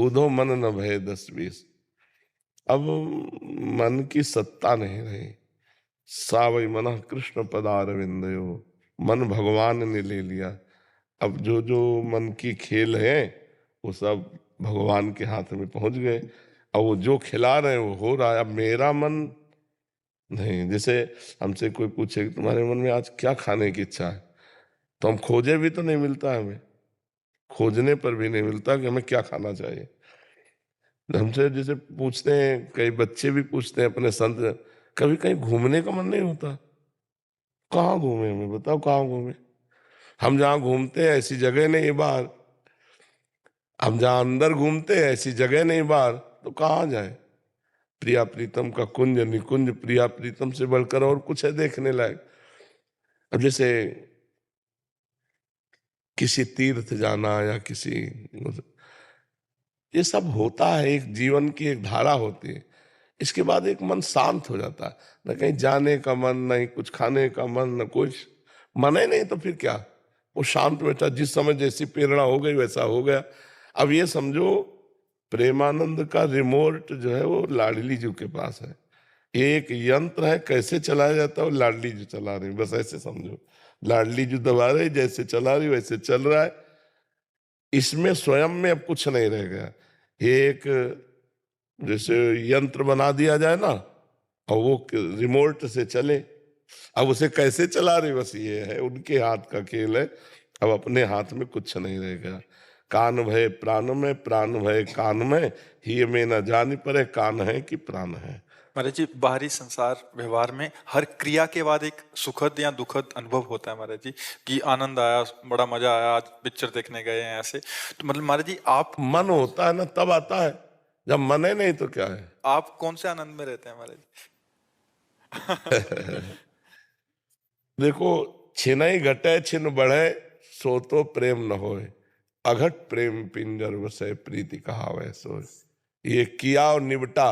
ऊधो मन न भय 10-20। अब मन की सत्ता नहीं रही। सावई मनः कृष्ण पदारविंदयो, मन भगवान ने ले लिया। अब जो जो मन की खेल है वो सब भगवान के हाथ में पहुंच गए। अब वो जो खिला रहे हैं वो हो रहा है। अब मेरा मन नहीं। जैसे हमसे कोई पूछे कि तुम्हारे मन में आज क्या खाने की इच्छा है, तो हम खोजे भी तो नहीं मिलता हमें, खोजने पर भी नहीं मिलता कि हमें क्या खाना चाहिए। हमसे जैसे पूछते हैं, कई बच्चे भी पूछते हैं अपने संत, कभी कहीं घूमने का मन नहीं होता? कहाँ घूमे, हमें बताओ कहाँ घूमे। हम जहाँ घूमते हैं ऐसी जगह नहीं बाहर, हम जहाँ अंदर घूमते हैं ऐसी जगह नहीं बाहर, तो कहाँ जाए। प्रिया प्रीतम का कुंज निकुंज, प्रिया प्रीतम से बढ़कर और कुछ है देखने लायक। अब जैसे किसी तीर्थ जाना या किसी, ये सब होता है, एक जीवन की एक धारा होती है। इसके बाद एक मन शांत हो जाता है, न कहीं जाने का मन, नहीं कुछ खाने का मन, न कुछ मन ही नहीं, तो फिर क्या। वो शांत बैठा, जिस समय जैसी प्रेरणा हो गई वैसा हो गया। अब ये समझो प्रेमानंद का रिमोट जो है वो लाडली जी के पास है। एक यंत्र है, कैसे चलाया जाता है वो लाडली जी चला रही, बस ऐसे समझो। लाडली जी दबा रही, जैसे चला रही वैसे चल रहा है। इसमें स्वयं में अब कुछ नहीं रह गया। एक जैसे यंत्र बना दिया जाए ना, और वो रिमोट से चले। अब उसे कैसे चला रही, बस ये है, उनके हाथ का खेल है। अब अपने हाथ में कुछ नहीं रह गया। कान भय प्राण में, प्राण भय कान में, ही में न जान पड़े कान है कि प्राण है। महाराज जी, बाहरी संसार व्यवहार में हर क्रिया के बाद एक सुखद या दुखद अनुभव होता है महाराज जी, कि आनंद आया, बड़ा मजा आया, आज पिक्चर देखने गए हैं ऐसे। तो मतलब महाराज जी आप मन होता है ना तब आता है, जब मन है नहीं तो क्या है। आप कौन से आनंद में रहते हैं महाराज जी? देखो, छिनई घटे छिन बढ़े, सो तो प्रेम न होए, अघट प्रेम पिंजर वसै प्रीति कहावै सोय। ये किया और निबटा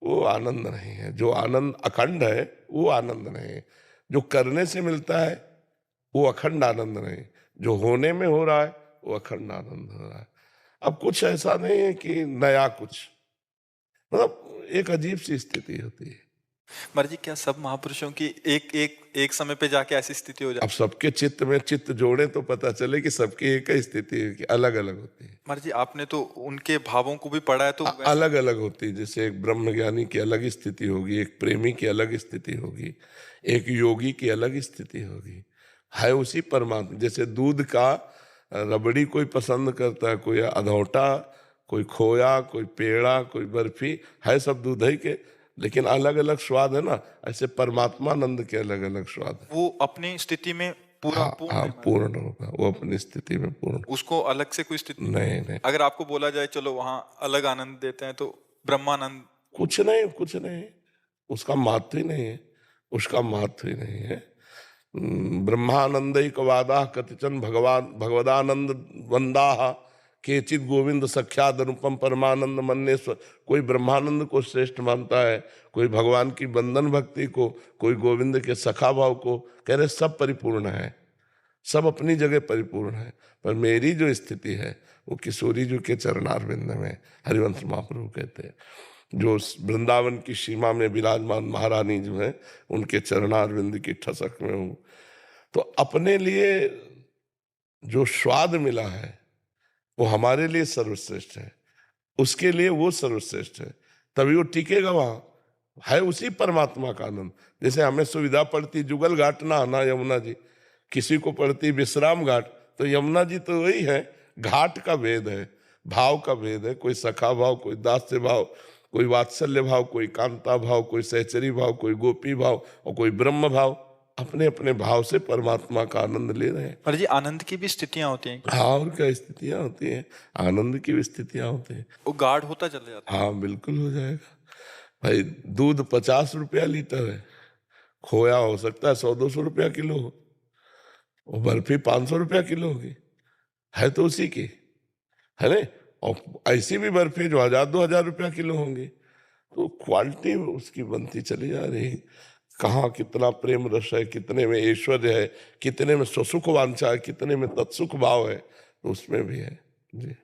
वो आनंद नहीं है। जो आनंद अखंड है वो आनंद नहीं है। जो करने से मिलता है वो अखंड आनंद नहीं। जो होने में हो रहा है वो अखंड आनंद हो रहा है। अब कुछ ऐसा नहीं है कि नया कुछ, मतलब एक अजीब सी स्थिति होती है। महाराज जी, क्या सब महापुरुषों की एक एक एक समय पे जाके ऐसी स्थिति हो अब जाती है? सबके चित्त में चित्त जोड़े तो पता चले कि सबकी एक ही स्थिति है कि अलग अलग होती है। महाराज जी, आपने तो उनके भावों को भी पढ़ा है, तो वैसे अलग अलग होती है। जैसे एक ब्रह्मज्ञानी की अलग स्थिति होगी, एक प्रेमी की अलग स्थिति होगी, एक योगी की अलग स्थिति होगी। है उसी परमात्मा। जैसे दूध का रबड़ी कोई पसंद करता है, कोई अधौटा, कोई खोया, कोई पेड़ा, कोई बर्फी, है सब दूध ही के, लेकिन अलग अलग स्वाद है ना। ऐसे परमात्मानंद के अलग अलग स्वाद है। वो अपनी स्थिति में पूरा हाँ पूर्ण हाँ, है महाराज। पूर्ण होगा वो अपनी स्थिति में पूर्ण। उसको अलग से कोई स्थिति नहीं नहीं, अगर आपको बोला जाए चलो वहां अलग आनंद देते हैं, तो ब्रह्मानंद? कुछ नहीं, कुछ नहीं। उसका महत्व ही नहीं है, उसका महत्व ही नहीं है। ब्रह्मानंद वादा कतिचन भगवान भगवदानंद वंदा, केचित गोविंद सख्याद अनुपम परमानंद मन्नेश्वर। कोई ब्रह्मानंद को श्रेष्ठ मानता है, कोई भगवान की बंधन भक्ति को, कोई गोविंद के सखा भाव को। कह रहे सब परिपूर्ण है, सब अपनी जगह परिपूर्ण है। पर मेरी जो स्थिति है वो किशोरी जी के चरणारविंद में। हरिवंश महाप्रभु कहते हैं, जो वृंदावन की सीमा में विराजमान महारानी जो है उनके चरणारविंद की ठसक में हूँ। तो अपने लिए जो स्वाद मिला है वो हमारे लिए सर्वश्रेष्ठ है, उसके लिए वो सर्वश्रेष्ठ है, तभी वो टिकेगा वहां। है उसी परमात्मा का आनंद। जैसे हमें सुविधा पड़ती जुगल घाट ना आना यमुना जी, किसी को पड़ती विश्राम घाट, तो यमुना जी तो वही है। घाट का भेद है, भाव का भेद है। कोई सखा भाव, कोई दास्य भाव, कोई वात्सल्य भाव, कोई कांता भाव, कोई सहचरी भाव, कोई गोपी भाव और कोई ब्रह्म भाव। अपने अपने भाव से परमात्मा का आनंद ले रहे हैं। महाराज जी, आनंद की भी स्थितियां होती हैं? हाँ, और क्या स्थितियां होती हैं, आनंद की भी स्थितियां होती हैं। वो गाढ़ होता चला जाता हाँ बिल्कुल हो जाएगा भाई। दूध 50 रुपया लीटर है, खोया हो सकता है 100-200 रुपया किलो हो, और बर्फी 500 रुपया किलो होगी, है तो उसी की, है ना। और ऐसी भी बर्फी जो 1000-2000 रुपया किलो होंगी। तो क्वालिटी उसकी बनती चली जा रही है। कहाँ कितना प्रेम रस है, कितने में ऐश्वर्य है, कितने में स्वसुख वांछा है, कितने में तत्सुख भाव है, तो उसमें भी है जी।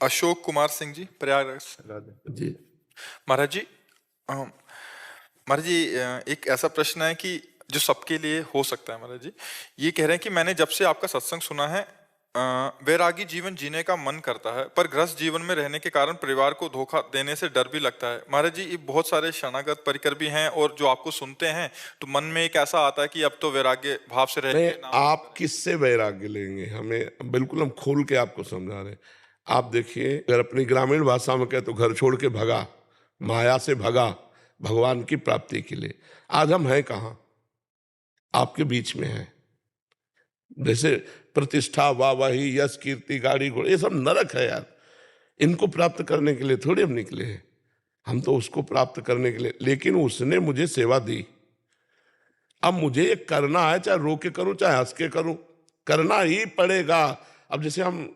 अशोक कुमार सिंह जी, प्रयागराज से। जी। महाराज जी, महाराज जी, एक ऐसा प्रश्न है कि जो सबके लिए हो सकता है। महाराज जी ये कह रहे हैं कि मैंने जब से आपका सत्संग सुना है, वैरागी जीवन जीने का मन करता है, पर गृहस्थ जीवन में रहने के कारण परिवार को धोखा देने से डर भी लगता है। महाराज जी, ये बहुत सारे शरणागत परिकर भी हैं और जो आपको सुनते हैं तो मन में एक ऐसा आता है कि अब तो वैराग्य भाव से रह नहीं, के नाम आप किससे वैराग्य लेंगे? हमें बिल्कुल, हम खोल के आपको समझा रहे हैं। आप देखिए, अगर अपनी ग्रामीण भाषा में कहे तो घर छोड़ के भगा, माया से भगा भगवान की प्राप्ति के लिए। आज हम हैं कहाँ? आपके बीच में हैं। जैसे प्रतिष्ठा, वाहवाही, यश, कीर्ति, गाड़ी घोड़े, ये सब नरक है यार। इनको प्राप्त करने के लिए थोड़ी हम निकले हैं। हम तो उसको प्राप्त करने के लिए, लेकिन उसने मुझे सेवा दी। अब मुझे ये करना है, चाहे रो के करूं चाहे हंस के करूं, करना ही पड़ेगा। अब जैसे हम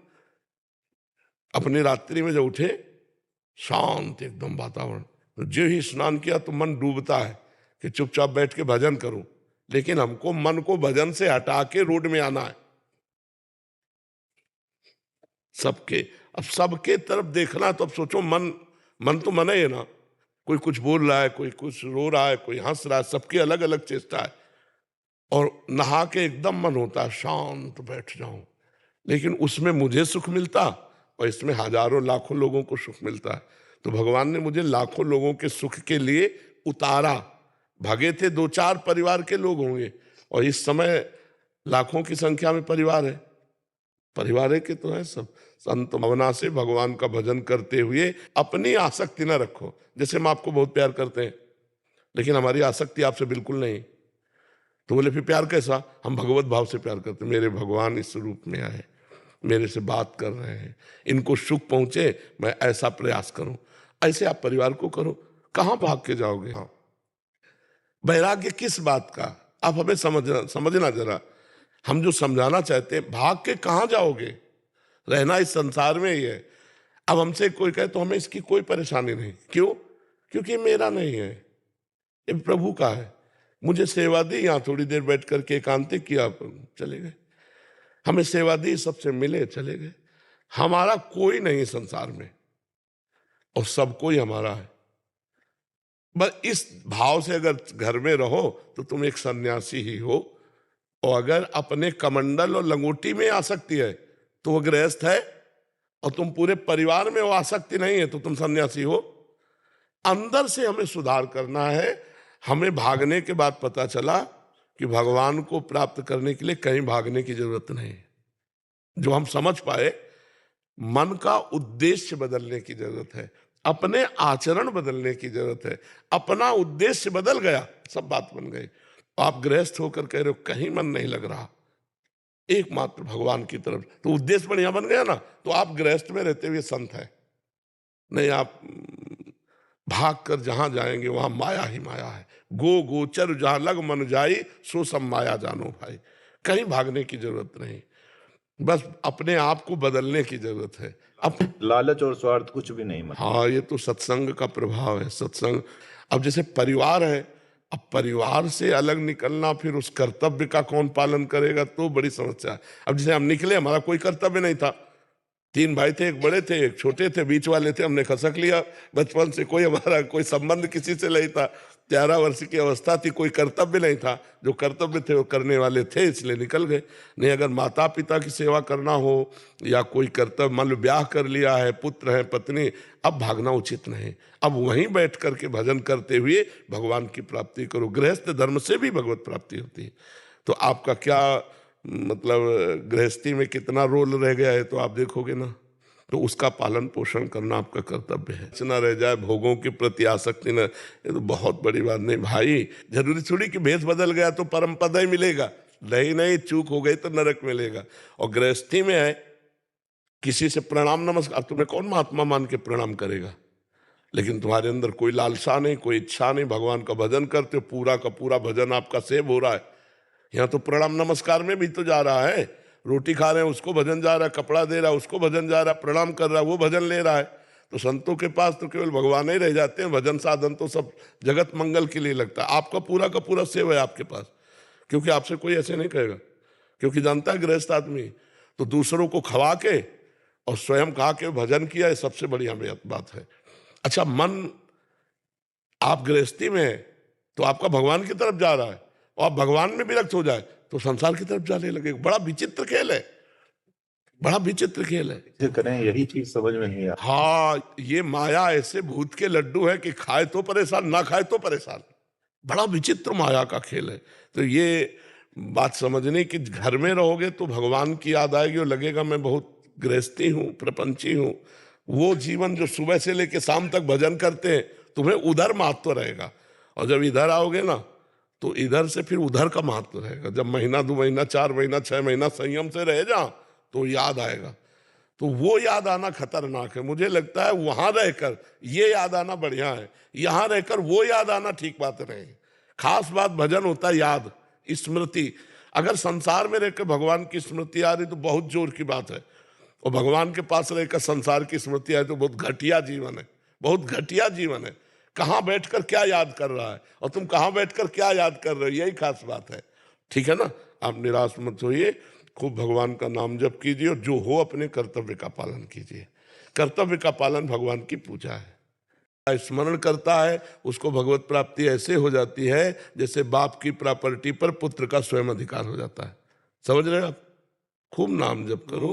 अपनी रात्रि में जब उठे, शांत एकदम वातावरण, तो जो ही स्नान किया तो मन डूबता है कि चुपचाप बैठ के भजन करूं, लेकिन हमको मन को भजन से हटा के रोड में आना है। सबके, अब सबके तरफ देखना, तो अब सोचो, मन तो मन है ना। कोई कुछ बोल रहा है, कोई कुछ रो रहा है, कोई हंस रहा है, सबकी अलग अलग चेष्टा है। और नहा के एकदम मन होता है शांत बैठ जाऊं, लेकिन उसमें मुझे सुख मिलता और इसमें हजारों लाखों लोगों को सुख मिलता है। तो भगवान ने मुझे लाखों लोगों के सुख के लिए उतारा। भागे थे 2-4 परिवार के लोग होंगे, और इस समय लाखों की संख्या में परिवार है। परिवार के तो है सब। संत भावना से भगवान का भजन करते हुए अपनी आसक्ति न रखो। जैसे हम आपको बहुत प्यार करते हैं, लेकिन हमारी आसक्ति आपसे बिल्कुल नहीं। तो बोले फिर प्यार कैसा? हम भगवत भाव से प्यार करते हैं। मेरे भगवान इस रूप में आए, मेरे से बात कर रहे हैं, इनको सुख पहुंचे, मैं ऐसा प्रयास करूं। ऐसे आप परिवार को करो, कहां भाग के जाओगे? हाँ, वैराग्य किस बात का? आप हमें समझना जरा। हम जो समझाना चाहते हैं, भाग के कहां जाओगे? रहना इस संसार में ही है। अब हमसे कोई कहे तो हमें इसकी कोई परेशानी नहीं। क्यों? क्योंकि मेरा नहीं है, ये प्रभु का है। मुझे सेवा दी, यहाँ थोड़ी देर बैठ करके एकांतिक किया, चले गए। हमें सेवा दी, सबसे मिले, चले गए। हमारा कोई नहीं संसार में, और सब कोई हमारा है। बस इस भाव से अगर घर में रहो तो तुम एक सन्यासी ही हो। और अगर अपने कमंडल और लंगोटी में आसक्ति है तो वह गृहस्थ है, और तुम पूरे परिवार में वो आसक्ति नहीं है तो तुम सन्यासी हो। अंदर से हमें सुधार करना है। हमें भागने के बाद पता चला कि भगवान को प्राप्त करने के लिए कहीं भागने की जरूरत नहीं। जो हम समझ पाए, मन का उद्देश्य बदलने की जरूरत है, अपने आचरण बदलने की जरूरत है। अपना उद्देश्य बदल गया, सब बात बन गई। आप गृहस्थ होकर कह रहे हो कहीं मन नहीं लग रहा, एकमात्र भगवान की तरफ, तो उद्देश्य बढ़िया बन गया ना। तो आप गृहस्थ में रहते हुए संत है नहीं। आप भाग कर जहां जाएंगे वहां माया ही माया है। गो गोचर जहां लग मन जाई, सो सब माया जानो भाई। कहीं भागने की जरूरत नहीं, बस अपने आप को बदलने की जरूरत है। अब लालच और स्वार्थ कुछ भी नहीं मतलब। हाँ, ये तो सत्संग का प्रभाव है। सत्संग, अब जैसे परिवार है, अब परिवार से अलग निकलना, फिर उस कर्तव्य का कौन पालन करेगा, तो बड़ी समस्या है। अब जैसे हम निकले, हमारा कोई कर्तव्य नहीं था। 3 भाई थे, एक बड़े थे एक छोटे थे, बीच वाले थे, हमने खसक लिया। बचपन से कोई हमारा कोई संबंध किसी से नहीं था। 13 वर्ष की अवस्था थी, कोई कर्तव्य नहीं था। जो कर्तव्य थे वो करने वाले थे, इसलिए निकल गए। नहीं, अगर माता पिता की सेवा करना हो या कोई कर्तव्य, मान लो ब्याह कर लिया है, पुत्र है, पत्नी, अब भागना उचित नहीं। अब वहीं बैठ करके भजन करते हुए भगवान की प्राप्ति करो। गृहस्थ धर्म से भी भगवत प्राप्ति होती है। तो आपका क्या मतलब, गृहस्थी में कितना रोल रह गया है तो आप देखोगे ना। तो उसका पालन पोषण करना आपका कर्तव्य है। न रह जाए भोगों के प्रति आसक्ति न, ये तो बहुत बड़ी बात नहीं भाई। जरूरी थोड़ी कि भेष बदल गया तो परम पद ही मिलेगा। नहीं, चूक हो गई तो नरक मिलेगा। और गृहस्थी में है, किसी से प्रणाम नमस्कार, तुम्हें कौन महात्मा मान के प्रणाम करेगा? लेकिन तुम्हारे अंदर कोई लालसा नहीं, कोई इच्छा नहीं, भगवान का भजन करते हो, पूरा का पूरा भजन आपका सेव हो रहा है। यहाँ तो प्रणाम नमस्कार में भी तो जा रहा है। रोटी खा रहे हैं उसको भजन जा रहा है, कपड़ा दे रहा है उसको भजन जा रहा है, प्रणाम कर रहा है वो भजन ले रहा है। तो संतों के पास तो केवल भगवान ही रह जाते हैं। भजन साधन तो सब जगत मंगल के लिए लगता है। आपका पूरा का पूरा सेव है आपके पास, क्योंकि आपसे कोई ऐसे नहीं कहेगा, क्योंकि जानता है गृहस्थ आदमी तो दूसरों को खवा के और स्वयं कहा कि भजन किया, ये सबसे बढ़िया बात है। अच्छा, मन आप गृहस्थी में है तो आपका भगवान की तरफ जा रहा है, और आप भगवान में विरक्त हो जाए तो संसार की तरफ जाने लगे। बड़ा विचित्र खेल है, बड़ा विचित्र खेल है। जो करें यही चीज समझ में नहीं आता। हाँ, ये माया ऐसे भूत के लड्डू है कि खाए तो परेशान, ना खाए तो परेशान। बड़ा विचित्र माया का खेल है। तो ये बात समझने की, घर में रहोगे तो भगवान की याद आएगी और लगेगा मैं बहुत गृहस्थी हूँ, प्रपंची हूँ। वो जीवन जो सुबह से लेकर शाम तक भजन करते हैं, तुम्हें उधर महत्व रहेगा। और जब इधर आओगे ना तो इधर से फिर उधर का महत्व रहेगा। जब महीना, 2 महीना, 4 महीना, 6 महीना संयम से रह जा तो याद आएगा। तो वो याद आना खतरनाक है। मुझे लगता है वहां रहकर ये याद आना बढ़िया है, यहां रहकर वो याद आना ठीक बात नहीं। खास बात भजन होता है याद, स्मृति। अगर संसार में रहकर भगवान की स्मृति आ रही तो बहुत जोर की बात है, और भगवान के पास रहकर संसार की स्मृति आए तो बहुत घटिया जीवन है, बहुत घटिया जीवन है। कहाँ बैठकर क्या याद कर रहा है और तुम कहाँ बैठकर क्या याद कर रहे हो, यही खास बात है। ठीक है ना, आप निराश मत होइए, खूब भगवान का नाम जप कीजिए और जो हो अपने कर्तव्य का पालन कीजिए। कर्तव्य का पालन भगवान की पूजा है। स्मरण करता है उसको भगवत प्राप्ति ऐसे हो जाती है जैसे बाप की प्रॉपर्टी पर पुत्र का स्वयं अधिकार हो जाता है। समझ रहे हो आप? खूब नाम जप करो।